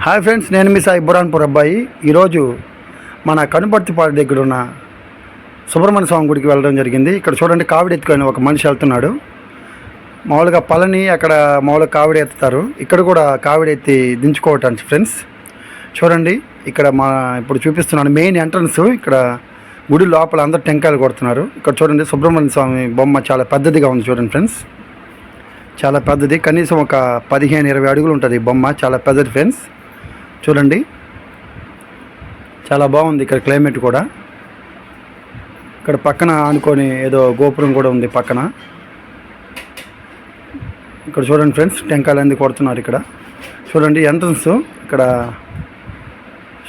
Hi friends, నేను మీ సాయి బురాన్పూర్ అబ్బాయి. ఈరోజు మన కనుపర్తిపాడు దగ్గర ఉన్న సుబ్రహ్మణ్య స్వామి గుడికి వెళ్ళడం జరిగింది. ఇక్కడ చూడండి, కావిడి ఎత్తుకొని ఒక మనిషి వెళ్తున్నాడు. మామూలుగా పళని అక్కడ మామూలుగా కావిడి ఎత్తుతారు, ఇక్కడ కూడా కావిడి ఎత్తి దించుకోవటానికి ఫ్రెండ్స్. చూడండి, ఇక్కడ ఇప్పుడు చూపిస్తున్నాను మెయిన్ ఎంట్రన్స్. ఇక్కడ గుడి లోపల అందరు టెంకాయలు కొడుతున్నారు. ఇక్కడ చూడండి, సుబ్రహ్మణ్య స్వామి బొమ్మ చాలా పెద్దదిగా ఉంది చూడండి ఫ్రెండ్స్, చాలా పెద్దది. కనీసం ఒక 15-20 అడుగులు ఉంటుంది ఈ బొమ్మ, చాలా పెద్దది ఫ్రెండ్స్. చూడండి, చాలా బాగుంది ఇక్కడ క్లైమేట్ కూడా. ఇక్కడ పక్కన ఆనుకొని ఏదో గోపురం కూడా ఉంది పక్కన. ఇక్కడ చూడండి ఫ్రెండ్స్, టెంకాయలు అన్నీ కొడుతున్నారు. ఇక్కడ చూడండి ఎంట్రన్స్, ఇక్కడ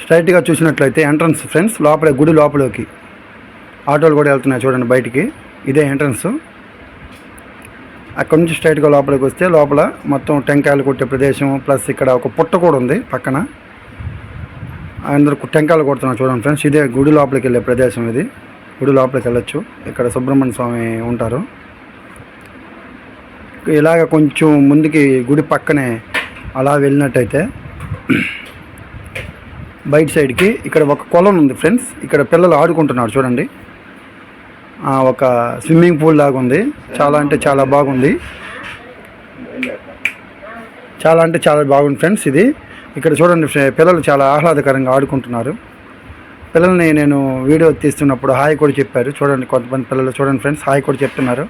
స్ట్రైట్గా చూసినట్లయితే ఎంట్రన్స్ ఫ్రెండ్స్. లోపల గుడి లోపలికి ఆటోలు కూడా వెళ్తున్నాయి చూడండి బయటికి. ఇదే ఎంట్రన్స్. అక్కడ నుంచి స్ట్రైట్గా లోపలికి వస్తే లోపల మొత్తం టెంకాయలు కొట్టే ప్రదేశం, ప్లస్ ఇక్కడ ఒక పుట్ట కూడా ఉంది పక్కన. అందరూ టెంకాయలు కొడుతున్నారు చూడండి ఫ్రెండ్స్. ఇదే గుడి లోపలికి వెళ్ళే ప్రదేశం. ఇది గుడి లోపలికి వెళ్ళొచ్చు. ఇక్కడ సుబ్రహ్మణ్య స్వామి ఉంటారు. ఇలాగ కొంచెం ముందుకి గుడి పక్కనే అలా వెళ్ళినట్టయితే బయట సైడ్కి ఇక్కడ ఒక కొలను ఉంది ఫ్రెండ్స్. ఇక్కడ పిల్లలు ఆడుకుంటున్నారు చూడండి. ఒక స్విమ్మింగ్ పూల్ లాగా ఉంది. చాలా అంటే చాలా బాగుంది. చాలా అంటే చాలా బాగుంది ఫ్రెండ్స్ ఇది. ఇక్కడ చూడండి, పిల్లలు చాలా ఆహ్లాదకరంగా ఆడుకుంటున్నారు. పిల్లల్ని నేను వీడియో తీస్తున్నప్పుడు హాయ్ కూడా చెప్పారు చూడండి. కొంతమంది పిల్లలు చూడండి ఫ్రెండ్స్, హాయ్ కూడా చెప్తున్నారు.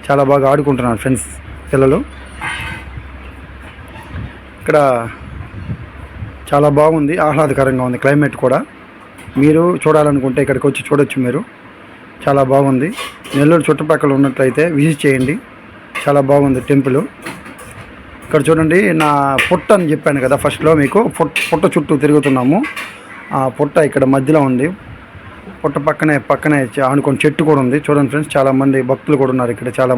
చాలా బాగా ఆడుకుంటున్నారు ఫ్రెండ్స్ పిల్లలు. ఇక్కడ చాలా బాగుంది, ఆహ్లాదకరంగా ఉంది క్లైమేట్ కూడా. మీరు చూడాలనుకుంటే ఇక్కడికి వచ్చి చూడొచ్చు మీరు. చాలా బాగుంది. నెల్లూరు చుట్టుపక్కల ఉన్నట్లయితే విజిట్ చేయండి. చాలా బాగుంది టెంపుల్. ఇక్కడ చూడండి, నా పుట్ట అని చెప్పాను కదా ఫస్ట్లో మీకు. పుట్ట చుట్టూ తిరుగుతున్నాము. ఆ పుట్ట ఇక్కడ మధ్యలో ఉంది. పుట్ట పక్కనే ఆనుకొని చెట్టు కూడా ఉంది చూడండి ఫ్రెండ్స్. చాలామంది భక్తులు కూడా ఉన్నారు ఇక్కడ. చాలా